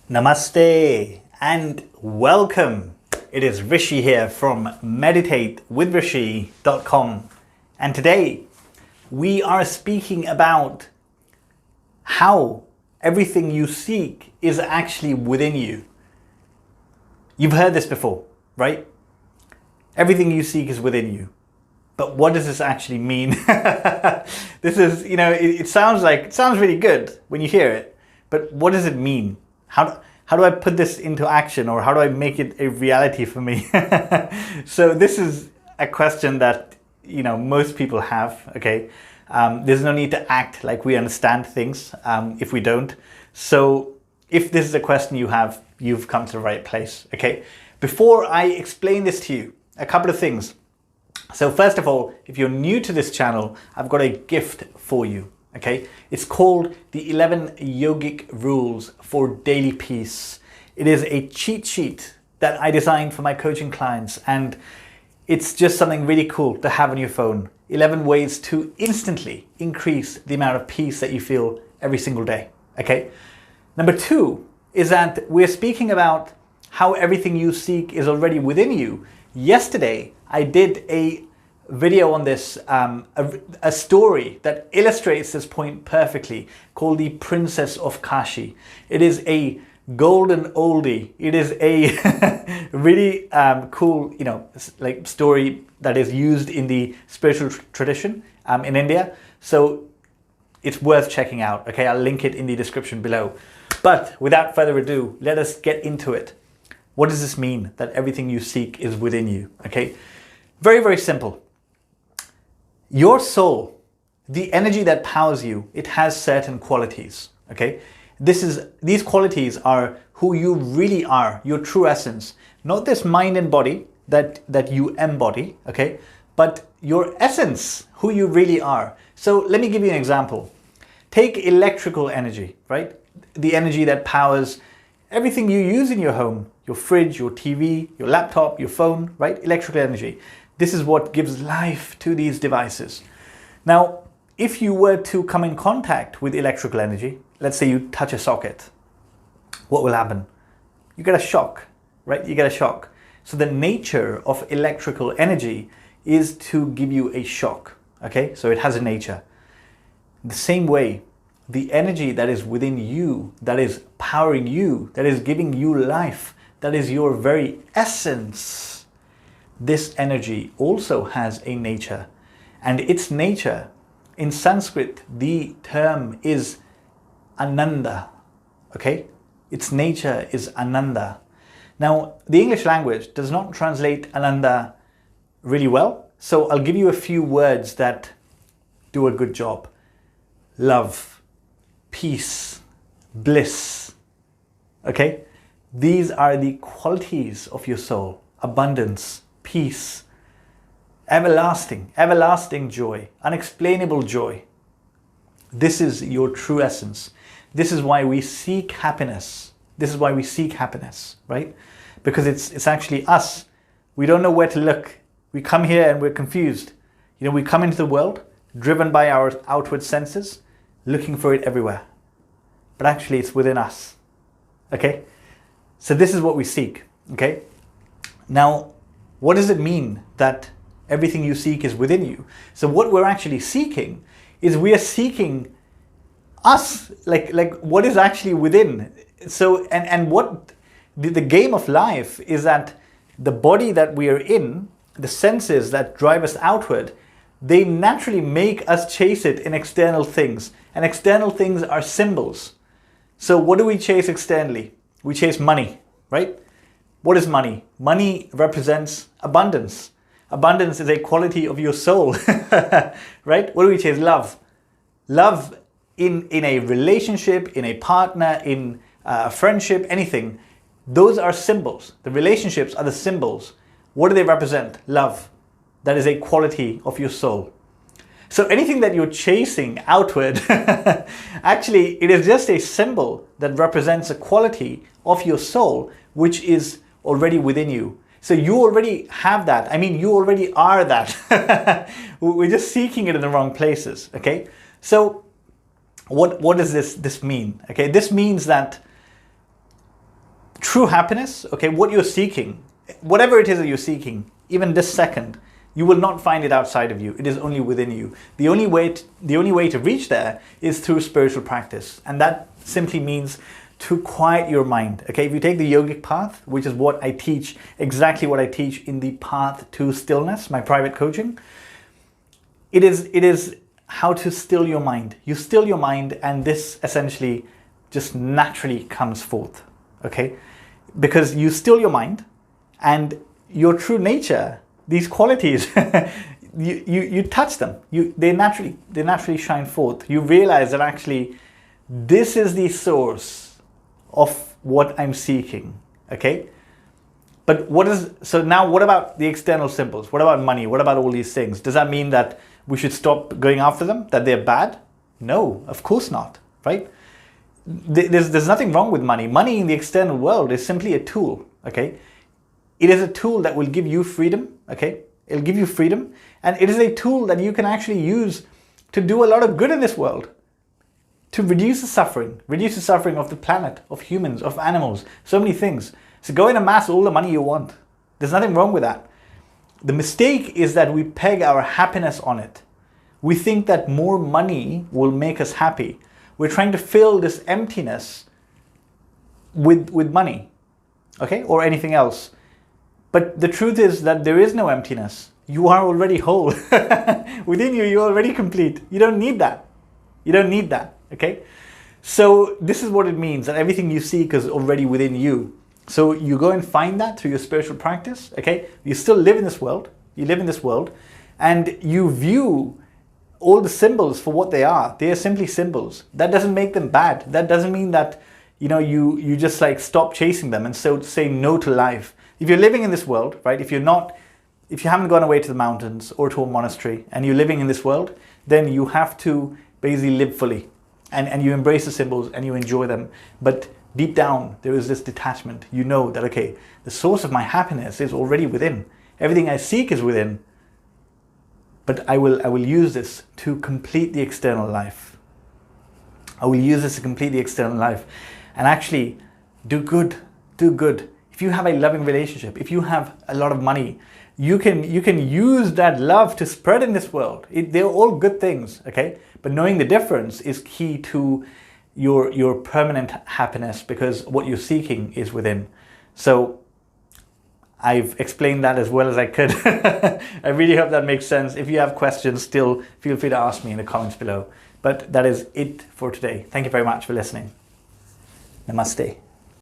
Namaste and welcome. It is Rishi here from meditatewithrishi.com, and today we are speaking about how everything you seek is actually within you. You've heard this before, right? Everything you seek is within you. But what does this actually mean? This is, it sounds really good when you hear it, but what does it mean? How do I put this into action, or how do I make it a reality for me? So this is a question that, most people have, okay? There's no need to act like we understand things if we don't. So if this is a question you have, you've come to the right place, okay? Before I explain this to you, a couple of things. So first of all, if you're new to this channel, I've got a gift for you. Okay, it's called the 11 Yogic Rules for Daily Peace. It is a cheat sheet that I designed for my coaching clients, and it's just something really cool to have on your phone. 11 ways to instantly increase the amount of peace that you feel every single day. Okay. Number two is that we're speaking about how everything you seek is already within you. Yesterday, I did a video on this, a story that illustrates this point perfectly, called the Princess of Kashi. It is a golden oldie. It is a really cool, story that is used in the spiritual tradition in India. So it's worth checking out. Okay, I'll link it in the description below. But without further ado, let us get into it. What does this mean, that everything you seek is within you? Okay, very, very simple. Your soul, the energy that powers you, it has certain qualities, okay? These qualities are who you really are, your true essence. Not this mind and body that you embody, okay? But your essence, who you really are. So let me give you an example. Take electrical energy, right? The energy that powers everything you use in your home, your fridge, your TV, your laptop, your phone, right? Electrical energy. This is what gives life to these devices. Now, if you were to come in contact with electrical energy, let's say you touch a socket, what will happen? You get a shock, right? You get a shock. So the nature of electrical energy is to give you a shock, okay? So it has a nature. The same way, the energy that is within you, that is powering you, that is giving you life, that is your very essence, this energy also has a nature, and its nature, in Sanskrit, the term is Ananda, okay? Its nature is Ananda. Now, the English language does not translate Ananda really well, so I'll give you a few words that do a good job. Love, peace, bliss, okay? These are the qualities of your soul. Abundance, peace, everlasting joy, unexplainable joy. This is your true essence. This is why we seek happiness. This is why we seek happiness, right? Because it's actually us. We don't know where to look. We come here and we're confused. We come into the world driven by our outward senses, looking for it everywhere. But actually it's within us, okay? So this is what we seek, okay? Now, what does it mean that everything you seek is within you? So what we're actually seeking is we are seeking us, like what is actually within. So, and what the game of life is that the body that we are in, the senses that drive us outward, they naturally make us chase it in external things. And external things are symbols. So what do we chase externally? We chase money, right? What is money? Money represents abundance. Abundance is a quality of your soul, right? What do we chase? Love. Love in a relationship, in a partner, in a friendship, anything. Those are symbols. The relationships are the symbols. What do they represent? Love. That is a quality of your soul. So anything that you're chasing outward, actually, it is just a symbol that represents a quality of your soul, which is already within you. So you already have that. I mean, you already are that. We're just seeking it in the wrong places, okay? So what does this mean? Okay, this means that true happiness, okay, what you're seeking, whatever it is that you're seeking, even this second, you will not find it outside of you. It is only within you. The only way to reach there is through spiritual practice. And that simply means to quiet your mind. Okay, if you take the yogic path, which is what I teach, exactly what I teach in the Path to Stillness, my private coaching, it is how to still your mind. You still your mind, and this essentially just naturally comes forth. Okay, because you still your mind, and your true nature, these qualities, you touch them. They naturally shine forth. You realize that actually this is the source of what I'm seeking. Okay, but now what about the external symbols? What about money? What about all these things? Does that mean that we should stop going after them? That they're bad? No, of course not. Right? There's nothing wrong with money. Money in the external world is simply a tool. Okay. It is a tool that will give you freedom, okay? It'll give you freedom, and it is a tool that you can actually use to do a lot of good in this world, to reduce the suffering of the planet, of humans, of animals, so many things. So go and amass all the money you want. There's nothing wrong with that. The mistake is that we peg our happiness on it. We think that more money will make us happy. We're trying to fill this emptiness with money, okay, or anything else. But the truth is that there is no emptiness. You are already whole. Within you, you're already complete. You don't need that. You don't need that, okay? So this is what it means, that everything you seek is already within you. So you go and find that through your spiritual practice, okay? You still live in this world. You live in this world, and you view all the symbols for what they are. They are simply symbols. That doesn't make them bad. That doesn't mean that, you just like stop chasing them and so say no to life. If you're living in this world, right, if you haven't gone away to the mountains or to a monastery and you're living in this world, then you have to basically live fully and you embrace the symbols and you enjoy them. But deep down, there is this detachment. You know that, okay, the source of my happiness is already within. Everything I seek is within. But I will use this to complete the external life. I will use this to complete the external life and actually do good. If you have a loving relationship, if you have a lot of money, you can use that love to spread in this world. They're all good things, okay? But knowing the difference is key to your permanent happiness, because what you're seeking is within. So I've explained that as well as I could. I really hope that makes sense. If you have questions, still feel free to ask me in the comments below. But that is it for today. Thank you very much for listening. Namaste.